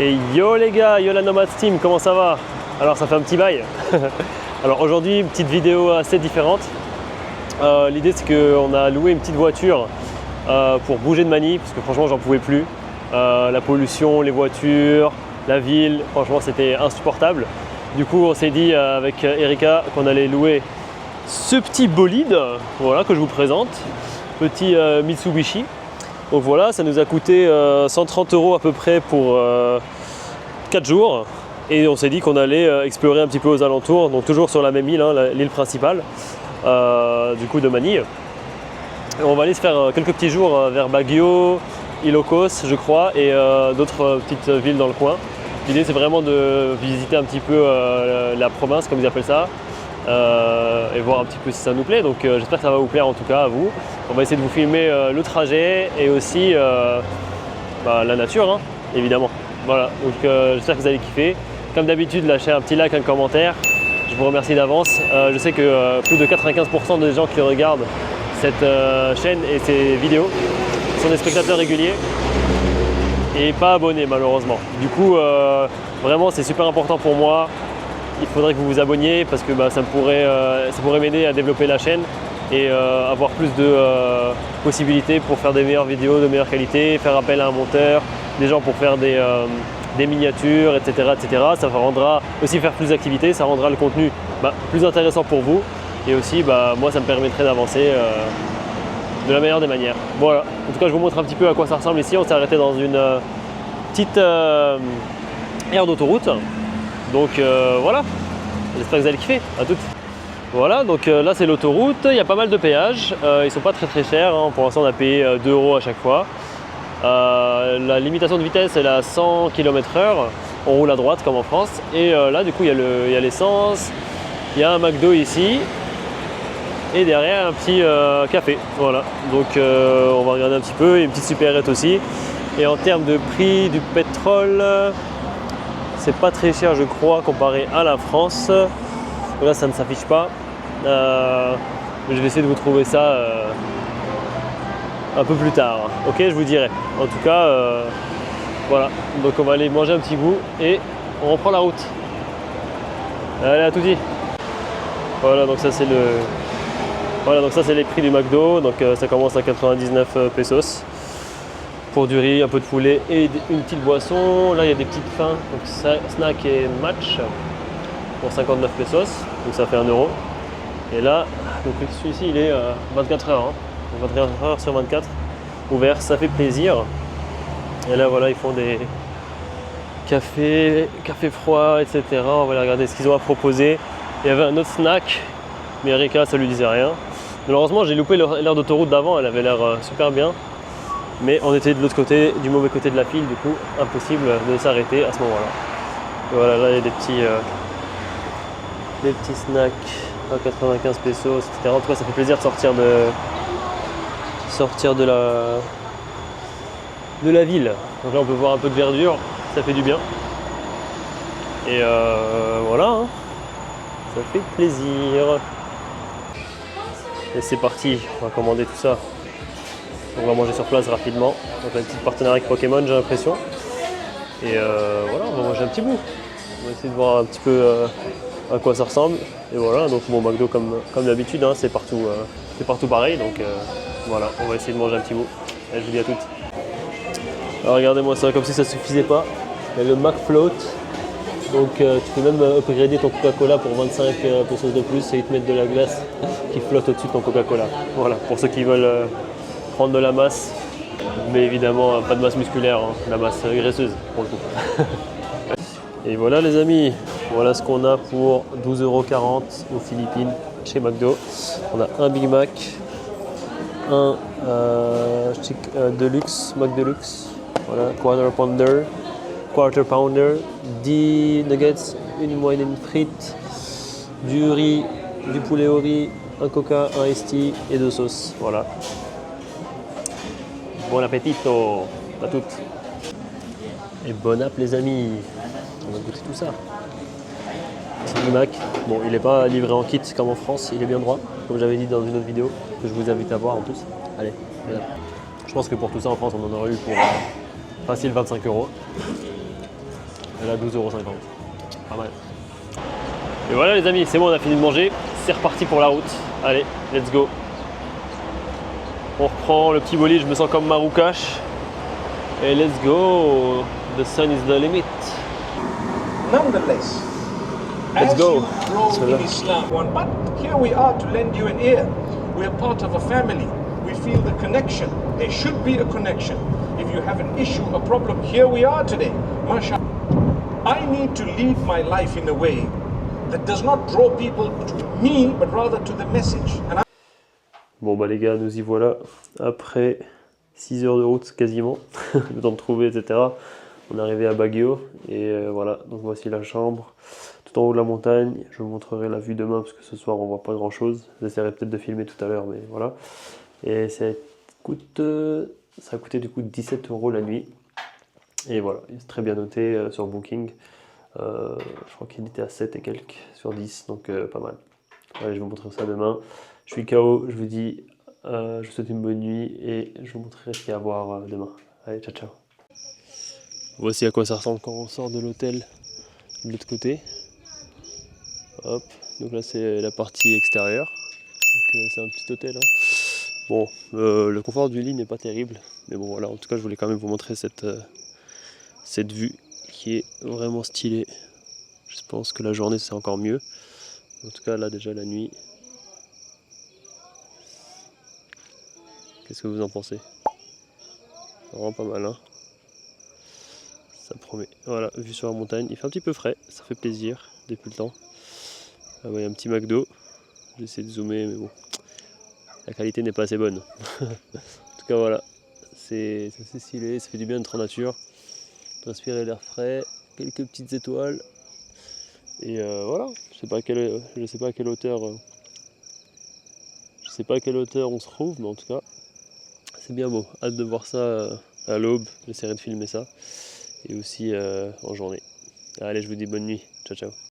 Et yo les gars, yo la Nomad Team, comment ça va? Alors ça fait un petit bail. Alors aujourd'hui, une petite vidéo assez différente. L'idée c'est qu'on a loué une petite voiture pour bouger de Manille, parce que franchement j'en pouvais plus. La pollution, les voitures, la ville, franchement c'était insupportable. Du coup on s'est dit avec Erika qu'on allait louer ce petit bolide, voilà, que je vous présente, petit Mitsubishi. Donc voilà, ça nous a coûté 130 € à peu près pour 4 jours. Et on s'est dit qu'on allait explorer un petit peu aux alentours, donc toujours sur la même île, hein, l'île principale du coup de Manille. Et on va aller se faire quelques petits jours vers Baguio, Ilocos je crois, et d'autres petites villes dans le coin. L'idée c'est vraiment de visiter un petit peu la province comme ils appellent ça, et voir un petit peu si ça nous plaît. Donc j'espère que ça va vous plaire en tout cas à vous. On va essayer de vous filmer le trajet et aussi la nature, hein, évidemment. Voilà, donc j'espère que vous allez kiffer. Comme d'habitude, lâchez un petit like, un commentaire. Je vous remercie d'avance. Je sais que plus de 95% des gens qui regardent cette chaîne et ces vidéos sont des spectateurs réguliers et pas abonnés malheureusement. Du coup, vraiment c'est super important pour moi. Il faudrait que vous vous abonniez parce que ça pourrait m'aider à développer la chaîne et avoir plus de possibilités pour faire des meilleures vidéos de meilleure qualité, faire appel à un monteur, des gens pour faire des miniatures, etc., etc. Ça rendra aussi faire plus d'activités, ça rendra le contenu plus intéressant pour vous et aussi moi ça me permettrait d'avancer de la meilleure des manières. Voilà, en tout cas je vous montre un petit peu à quoi ça ressemble ici. On s'est arrêté dans une petite aire d'autoroute, donc voilà, j'espère que vous allez kiffer, à toutes. Voilà, donc là c'est l'autoroute, il y a pas mal de péages, ils sont pas très chers, hein. Pour l'instant on a payé 2 € à chaque fois. La limitation de vitesse elle est à 100 km/h, on roule à droite comme en France, et là du coup il y a l'essence, il y a un McDo ici, et derrière un petit café, voilà. Donc on va regarder un petit peu, il y a une petite supérette aussi, et en termes de prix du pétrole, c'est pas très cher je crois comparé à la France. Donc là ça ne s'affiche pas, mais je vais essayer de vous trouver ça un peu plus tard, ok, je vous dirai. En tout cas, voilà, donc on va aller manger un petit bout et on reprend la route. Allez, à tout de suite. Voilà, donc ça c'est les prix du McDo. Donc ça commence à 99 pesos pour du riz, un peu de poulet et une petite boisson. Là il y a des petites fins, donc snack et match pour 59 pesos, donc ça fait 1 €. Et là, donc celui-ci il est 24 heures, hein. 24 heures sur 24 ouvert, ça fait plaisir. Et là voilà, ils font des cafés froids, etc. On va aller regarder ce qu'ils ont à proposer. Il y avait un autre snack, mais Erika ça lui disait rien. Malheureusement j'ai loupé l'aire d'autoroute d'avant, elle avait l'air super bien, mais on était de l'autre côté, du mauvais côté de la file, du coup impossible de s'arrêter à ce moment-là. Voilà, là il y a des petits snacks à 95 pesos, etc. En tout cas ça fait plaisir de sortir de la ville. Donc là on peut voir un peu de verdure, ça fait du bien. Et voilà, hein. Ça fait plaisir. Et c'est parti, on va commander tout ça. On va manger sur place rapidement. Donc un petit partenariat avec Pokémon j'ai l'impression. Et voilà, on va manger un petit bout. On va essayer de voir un petit peu à quoi ça ressemble. Et voilà, donc mon McDo comme d'habitude, hein, c'est partout pareil. Donc voilà, on va essayer de manger un petit bout. Et je vous dis à toutes. Alors regardez-moi ça, comme si ça suffisait pas. Il y a le McFloat. Donc tu peux même upgrader ton Coca-Cola pour 25 pesos de plus et ils te mettent de la glace qui flotte au-dessus de ton Coca-Cola. Voilà, pour ceux qui veulent prendre de la masse, mais évidemment pas de masse musculaire, hein, la masse graisseuse pour le coup. Et voilà les amis, voilà ce qu'on a pour 12,40 € aux Philippines chez McDo. On a un Big Mac, un Deluxe, Mac Deluxe, voilà, Quarter Pounder, 10 nuggets, une moyenne frite, du riz, du poulet au riz, un coca, un iced tea et 2 sauces. Voilà. Bon appétito à toutes. Et bon app les amis. On va goûter tout ça. C'est du Mac. Bon, il n'est pas livré en kit comme en France, il est bien droit, comme j'avais dit dans une autre vidéo, que je vous invite à voir en plus. Allez, je pense que pour tout ça en France, on en aurait eu pour facile 25 €. Elle est à 12,50 €. Pas mal. Et voilà les amis, c'est bon, on a fini de manger. C'est reparti pour la route. Allez, let's go. On reprend le petit bolide, je me sens comme Maroukache. Et let's go. The sun is the limit. Nonetheless, Let's as go. you grow in Islam, but here we are to lend you an ear. We are part of a family. We feel the connection. There should be a connection. If you have an issue, a problem, here we are today. MashaAllah. I need to lead my life in a way that does not draw people to me, but rather to the message. Bon bah les gars, nous y voilà. Après 6 heures de route quasiment, le temps de trouver, etc. On est arrivé à Baguio et voilà, donc voici la chambre. Tout en haut de la montagne, je vous montrerai la vue demain parce que ce soir on voit pas grand chose. J'essaierai peut-être de filmer tout à l'heure, mais voilà. Et ça a coûté du coup 17 € la nuit. Et voilà, c'est très bien noté sur Booking. Je crois qu'il était à 7 et quelques sur 10, donc pas mal. Allez, je vous montrerai ça demain. Je suis KO, je vous dis, je vous souhaite une bonne nuit et je vous montrerai ce qu'il y a à voir demain. Allez, ciao ciao. Voici à quoi ça ressemble quand on sort de l'hôtel de l'autre côté. Hop, donc là c'est la partie extérieure. C'est un petit hôtel. Hein. Bon, le confort du lit n'est pas terrible, mais bon voilà, en tout cas je voulais quand même vous montrer cette vue qui est vraiment stylée. Je pense que la journée c'est encore mieux. En tout cas là déjà la nuit. Qu'est-ce que vous en pensez? Vraiment pas mal, hein? Ça promet. Voilà, vue sur la montagne. Il fait un petit peu frais, ça fait plaisir depuis le temps. Ah ouais, un petit McDo. J'essaie de zoomer, mais bon, la qualité n'est pas assez bonne. En tout cas, voilà, c'est assez stylé, ça fait du bien d'être en nature, d'inspirer l'air frais, quelques petites étoiles. Et voilà, je sais pas à quelle hauteur, on se trouve, mais en tout cas, c'est bien beau. Hâte de voir ça à l'aube. J'essaierai de filmer ça et aussi en journée. Allez, je vous dis bonne nuit. Ciao, ciao.